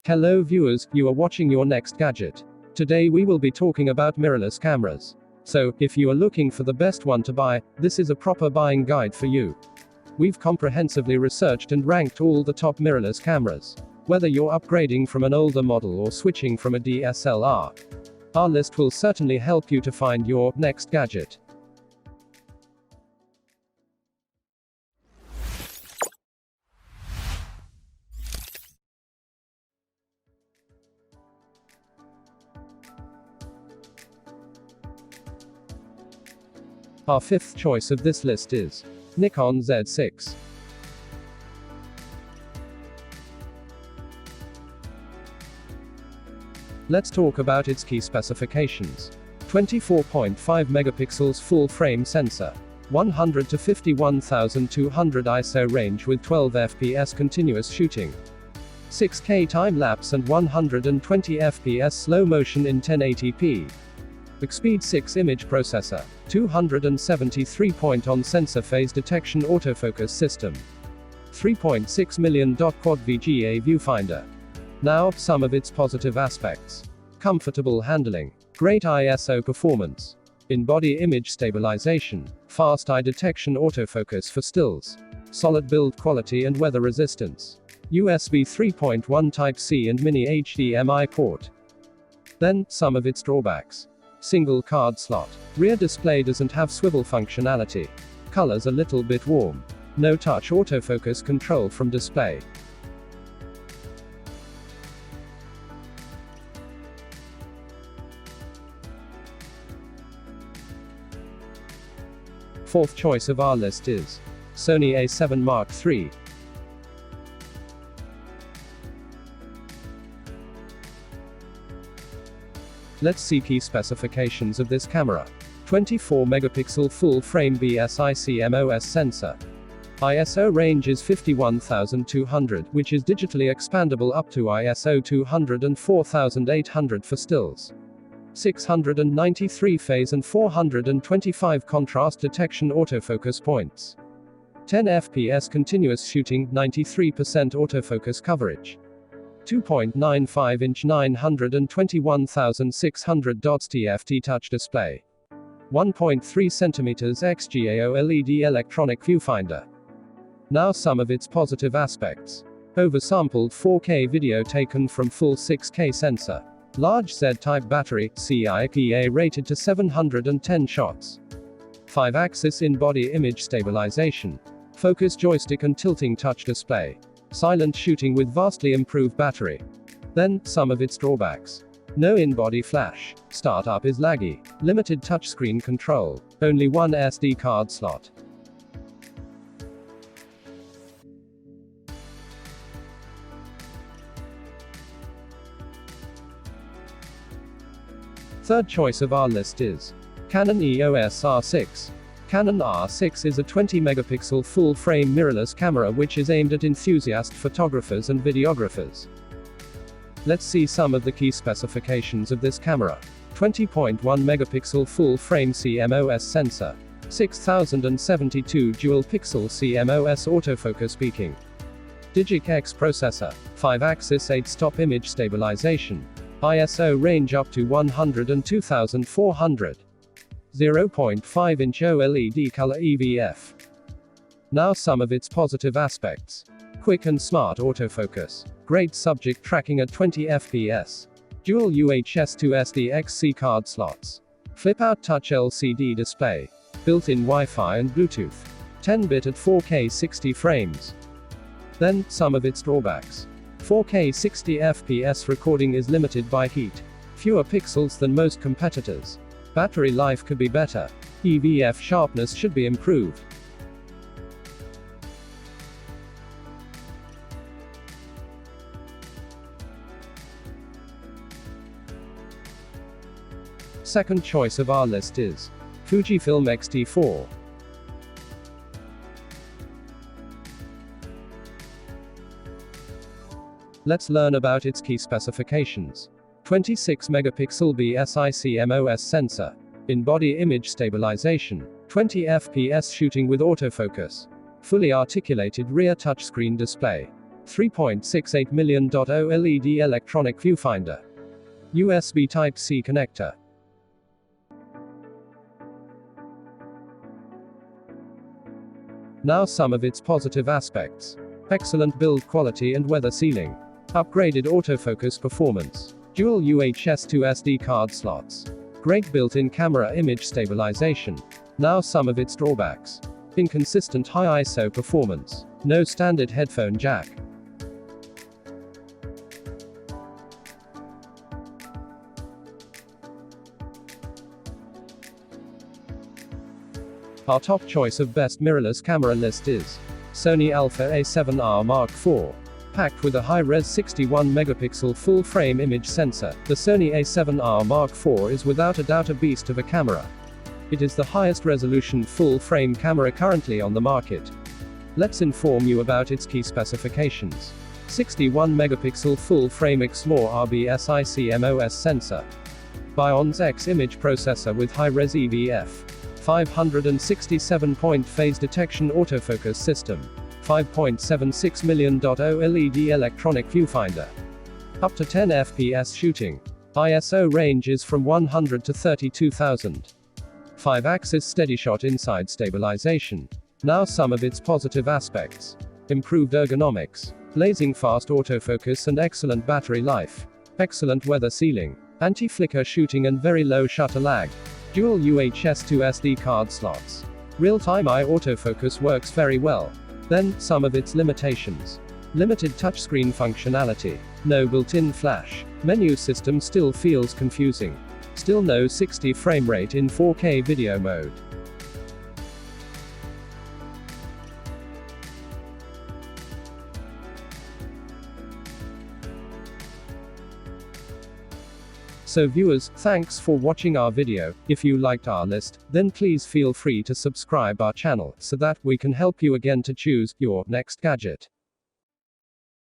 Hello viewers, you are watching Your Next Gadget. Today we will be talking about mirrorless cameras. So, if you are looking for the best one to buy, this is a proper buying guide for you. We've comprehensively researched and ranked all the top mirrorless cameras. Whether you're upgrading from an older model or switching from a DSLR, our list will certainly help you to find your next gadget. Our fifth choice of this list is Nikon Z6. Let's talk about its key specifications. 24.5 megapixels full-frame sensor. 100 to 51,200 ISO range with 12 fps continuous shooting. 6K time-lapse and 120 fps slow motion in 1080p. Speed 6 image processor. 273-point on-sensor phase detection autofocus system. 3.6 million quad VGA viewfinder. Now, some of its positive aspects. Comfortable handling. Great ISO performance. In-body image stabilization. Fast eye detection autofocus for stills. Solid build quality and weather resistance. USB 3.1 Type-C and mini HDMI port. Then, some of its drawbacks. Single card slot. Rear display doesn't have swivel functionality. Colors a little bit warm. No touch autofocus control from display. Fourth choice of our list is Sony A7 Mark III. Let's see key specifications of this camera. 24 megapixel full-frame BSIC MOS sensor. ISO range is 51,200, which is digitally expandable up to ISO 204,800 for stills. 693 phase and 425 contrast detection autofocus points. 10 fps continuous shooting, 93% autofocus coverage. 2.95-inch 921,600 dots TFT touch display. 1.3 cm XGAO LED electronic viewfinder. Now some of its positive aspects. Oversampled 4K video taken from full 6K sensor. Large Z-type battery, CIPA rated to 710 shots. 5-axis in-body image stabilization. Focus joystick and tilting touch display. Silent shooting with vastly improved battery. Then, some of its drawbacks. No in-body flash. Startup is laggy. Limited touchscreen control. Only one SD card slot. Third choice of our list is Canon EOS R6. Canon R6 is a 20 megapixel full-frame mirrorless camera which is aimed at enthusiast photographers and videographers. Let's see some of the key specifications of this camera. 20.1 megapixel full-frame CMOS sensor. 6072 dual-pixel CMOS autofocus peaking. Digic X processor. 5-axis 8-stop image stabilization. ISO range up to 102,400. 0.5-inch OLED color EVF. Now some of its positive aspects. Quick and smart autofocus. Great subject tracking at 20 fps. Dual UHS-2 SDXC card slots. Flip-out touch LCD display. Built-in Wi-Fi and Bluetooth. 10-bit at 4K 60 frames. Then, some of its drawbacks. 4K 60 fps recording is limited by heat. Fewer pixels than most competitors. Battery life could be better. EVF sharpness should be improved. Second choice of our list is Fujifilm XT-4. Let's learn about its key specifications. 26 megapixel BSIC MOS sensor. In-body image stabilization. 20 fps shooting with autofocus. Fully articulated rear touchscreen display. 3.68 million OLED electronic viewfinder. USB Type-C connector. Now some of its positive aspects. Excellent build quality and weather sealing. Upgraded autofocus performance. Dual UHS-2 SD card slots. Great built-in camera image stabilization. Now some of its drawbacks. Inconsistent high ISO performance. No standard headphone jack. Our top choice of best mirrorless camera list is Sony Alpha A7R Mark IV. Packed with a high-res 61-megapixel full-frame image sensor, the Sony A7R Mark IV is without a doubt a beast of a camera. It is the highest resolution full-frame camera currently on the market. Let's inform you about its key specifications. 61-megapixel full-frame XLOR RBSIC MOS sensor. Bionz X image processor with high-res EVF. 567-point phase detection autofocus system. 5.76 million OLED electronic viewfinder. Up to 10 FPS shooting. ISO range is from 100 to 32,000. 5-axis steadyshot inside stabilization. Now some of its positive aspects. Improved ergonomics. Blazing fast autofocus and excellent battery life. Excellent weather sealing. Anti-flicker shooting and very low shutter lag. Dual UHS-2 SD card slots. Real-time eye autofocus works very well. Then, some of its limitations. Limited touchscreen functionality. No built-in flash. Menu system still feels confusing. Still no 60 frame rate in 4K video mode. So viewers, thanks for watching our video. If you liked our list, then please feel free to subscribe our channel, so that we can help you again to choose your next gadget.